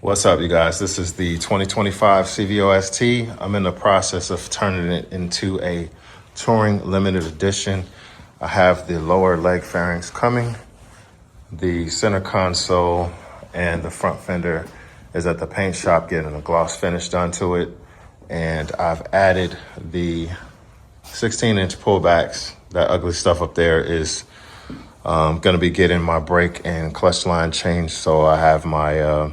What's up, you guys? This is the 2025 CVOST. I'm in the process of turning it into a touring limited edition. I have the lower leg fairings coming. The center console and the front fender is at the paint shop getting a gloss finish done to it. And I've added the 16-inch pullbacks. That ugly stuff up there is going to be getting my brake and clutch line changed. So I have my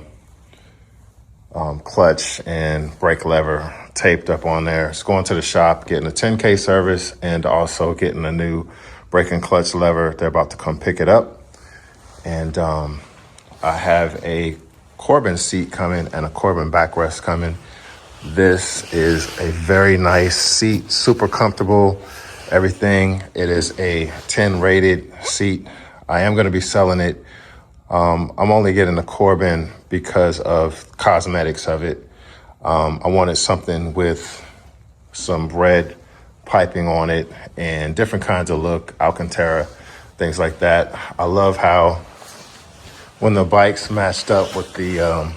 clutch and brake lever taped up on there. It's going to the shop, getting a 10K service, and also getting a new brake and clutch lever. They're about to come pick it up. And I have a Corbin seat coming and a Corbin backrest coming. This is a very nice seat, super comfortable, everything. It is a 10 rated seat. I am going to be selling it. I'm only getting the Corbin because of cosmetics of it. I wanted something with some red piping on it and different kinds of look, Alcantara, things like that. I love how when the bike's matched up with the,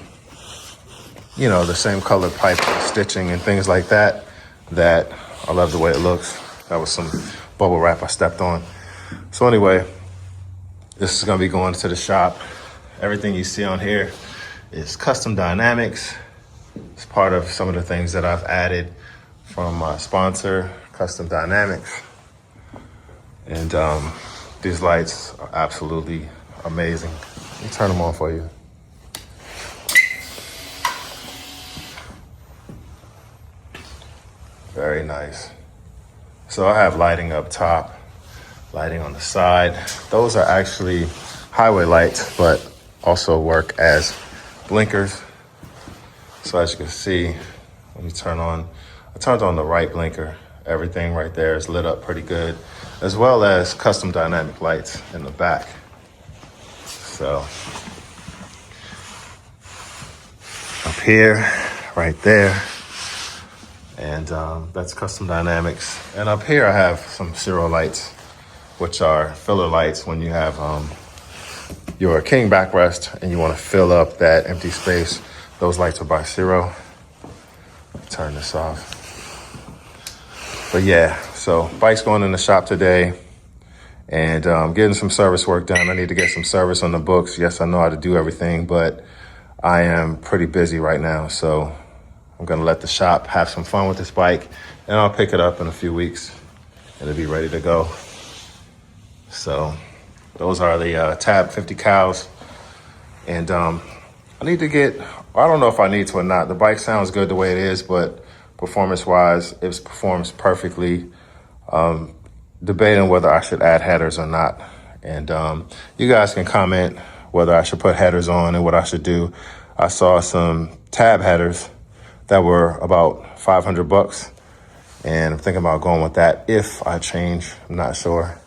the same color pipe stitching and things like that, that I love the way it looks. That was some bubble wrap I stepped on. So anyway, this is gonna be going to the shop. Everything you see on here is custom dynamics. It's part of some of the things that I've added from my sponsor, Custom Dynamics. And these lights are absolutely amazing. Let me turn them on for you. Very nice. So I have lighting up top, lighting on the side. Those are actually highway lights, but also work as blinkers. So as you can see, let me I turned on the right blinker. Everything right there is lit up pretty good, as well as custom dynamic lights in the back. So up here, right there, and that's custom dynamics. And up here I have some Ciro lights, which are filler lights when you have your King backrest and you want to fill up that empty space. Those lights are by Ciro. Turn this off. But yeah, so bike's going in the shop today and getting some service work done. I need to get some service on the books. Yes, I know how to do everything, but I am pretty busy right now. So I'm gonna let the shop have some fun with this bike, and I'll pick it up in a few weeks and it'll be ready to go. So those are the Tab 50 cows. And I need to get, I don't know if I need to or not. The bike sounds good the way it is, but performance-wise, it performs perfectly. Debating whether I should add headers or not. And you guys can comment whether I should put headers on and what I should do. I saw some Tab headers that were about 500 bucks. And I'm thinking about going with that if I change. I'm not sure.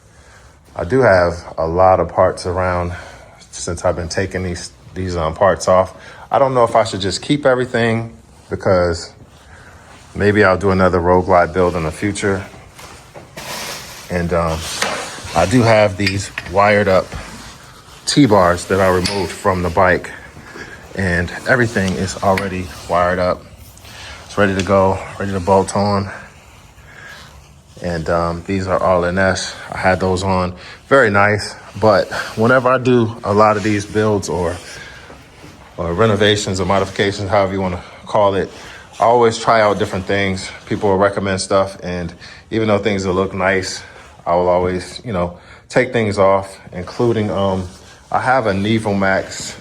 I do have a lot of parts around since I've been taking these parts off. I don't know if I should just keep everything, because maybe I'll do another road glide build in the future. And I do have these wired up T-bars that I removed from the bike, and everything is already wired up. It's ready to go, ready to bolt on. And these are Arlen-Ness. I had those on, very nice. But whenever I do a lot of these builds or renovations or modifications, however you want to call it, I always try out different things. People will recommend stuff, and even though things will look nice, I will always, take things off, including I have a Nevo Max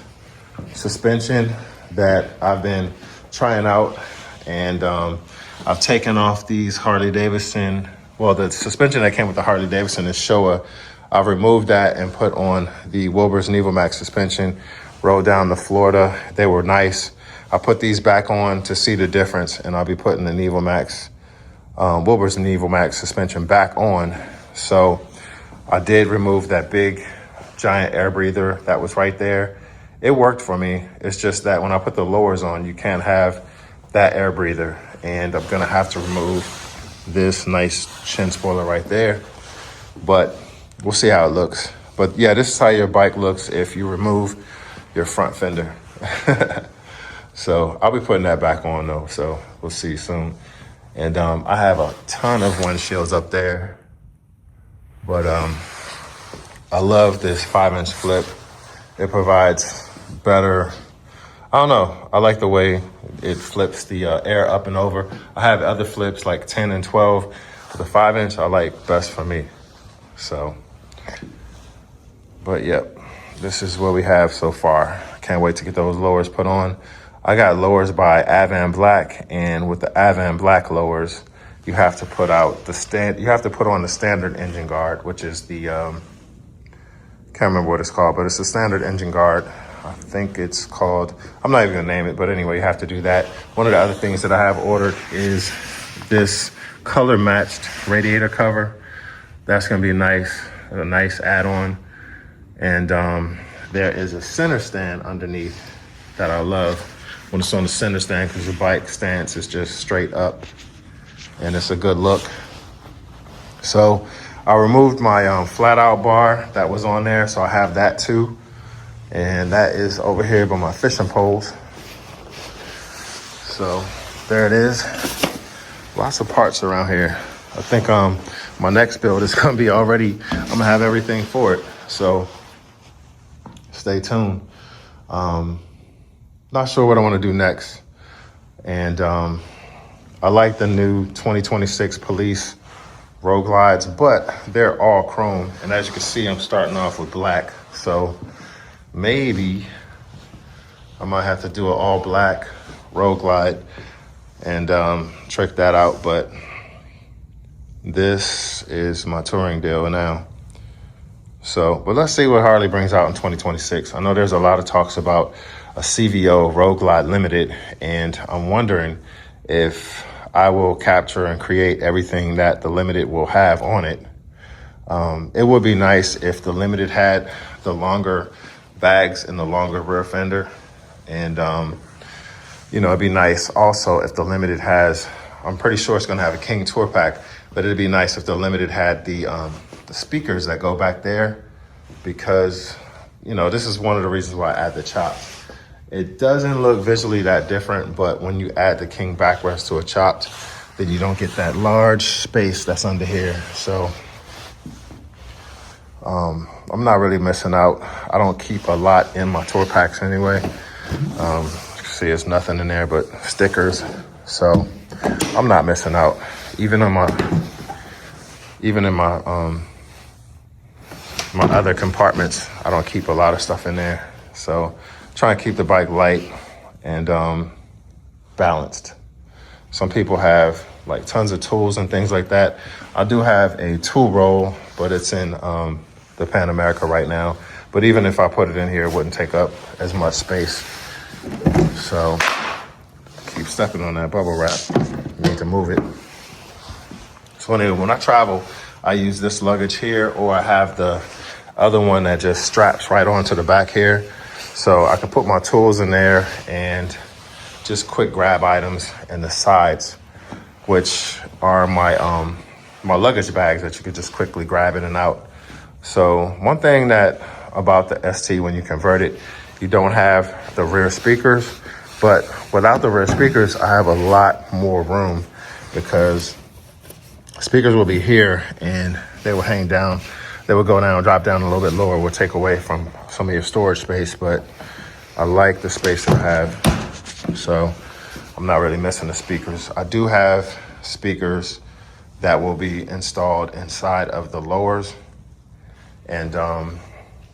suspension that I've been trying out, and I've taken off these Harley-Davidson. Well, the suspension that came with the Harley-Davidson is Showa. I've removed that and put on the Wilbers Nevo Max suspension, rode down to Florida. They were nice. I put these back on to see the difference, and I'll be putting the Nevo Max, Wilbers Nevo Max suspension back on. So I did remove that big giant air breather that was right there. It worked for me. It's just that when I put the lowers on, you can't have that air breather, and I'm gonna have to remove this nice chin spoiler right there, but we'll see how it looks. But yeah, this is how your bike looks if you remove your front fender. So I'll be putting that back on though. So we'll see soon. And I have a ton of windshields up there, but I love this 5-inch flip. It provides better, I don't know, I like the way it flips the air up and over. I have other flips like 10 and 12, but the 5-inch I like best for me. So, but yep, this is what we have so far. Can't wait to get those lowers put on. I got lowers by Avan Black, and with the Avan Black lowers, you have to put on the standard engine guard, which is the can't remember what it's called, but it's the standard engine guard. I think it's called, I'm not even gonna name it, but anyway, you have to do that. One of the other things that I have ordered is this color matched radiator cover. That's gonna be a nice add-on. And there is a center stand underneath that I love when it's on the center stand, because the bike stance is just straight up and it's a good look. So I removed my flat out bar that was on there, so I have that too. And that is over here by my fishing poles. So there it is. Lots of parts around here. I think my next build is gonna be already, I'm gonna have everything for it. So stay tuned. Not sure what I wanna do next. And I like the new 2026 Police Road Glides, but they're all chrome. And as you can see, I'm starting off with black. So maybe I might have to do an all black Road Glide and trick that out. But this is my touring deal now. So, but let's see what Harley brings out in 2026. I know there's a lot of talks about a CVO Road Glide Limited, and I'm wondering if I will capture and create everything that the Limited will have on it. It would be nice if the Limited had the longer bags and the longer rear fender. And, you know, it'd be nice also if the Limited has, I'm pretty sure it's gonna have a King Tour Pak, but it'd be nice if the Limited had the speakers that go back there, because, you know, this is one of the reasons why I add the chop. It doesn't look visually that different, but when you add the King backrest to a chopped, then you don't get that large space that's under here. So I'm not really missing out. I don't keep a lot in my tour packs anyway. You can see there's nothing in there but stickers. So I'm not missing out. Even in my my other compartments, I don't keep a lot of stuff in there. So try to keep the bike light and balanced. Some people have like tons of tools and things like that. I do have a tool roll, but it's in the Pan America right now. But even if I put it in here, it wouldn't take up as much space. So keep stepping on that bubble wrap. You need to move it. So anyway, when I travel, I use this luggage here, or I have the other one that just straps right onto the back here. So I can put my tools in there and just quick grab items in the sides, which are my my luggage bags that you could just quickly grab in and out. So one thing that about the ST, when you convert it, you don't have the rear speakers, but without the rear speakers, I have a lot more room, because speakers will be here and they will hang down. They will go down, drop down a little bit lower, will take away from some of your storage space, but I like the space that I have. So I'm not really missing the speakers. I do have speakers that will be installed inside of the lowers. And,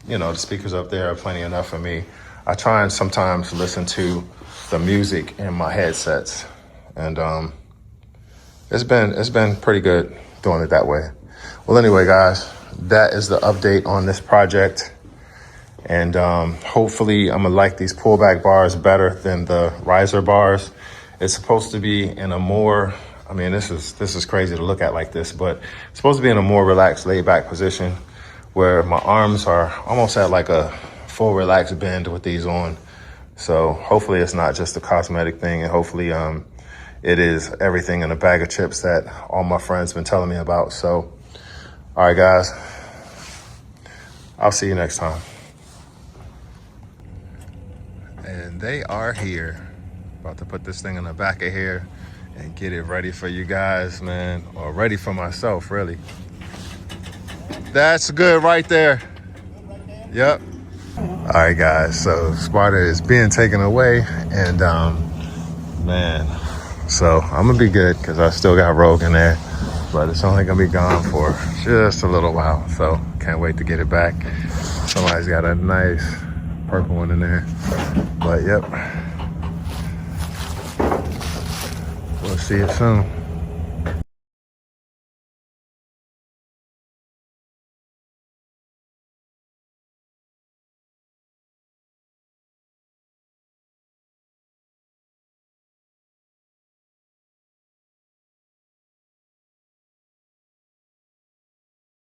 you know, the speakers up there are plenty enough for me. I try and sometimes listen to the music in my headsets. And it's been pretty good doing it that way. Well, anyway, guys, that is the update on this project. And hopefully I'm gonna like these pullback bars better than the riser bars. It's supposed to be in a more, I mean, this is crazy to look at like this, but it's supposed to be in a more relaxed, laid back position where my arms are almost at like a full relaxed bend with these on. So hopefully it's not just a cosmetic thing, and hopefully it is everything in a bag of chips that all my friends been telling me about. So, all right, guys, I'll see you next time. And they are here. About to put this thing in the back of here and get it ready for you guys, man. Or ready for myself, really. That's good right there. Yep. All right, guys. So Sparta is being taken away, and man, so I'm gonna be good because I still got Rogue in there, but it's only gonna be gone for just a little while. So can't wait to get it back. Somebody's got a nice purple one in there, but yep, we'll see it soon.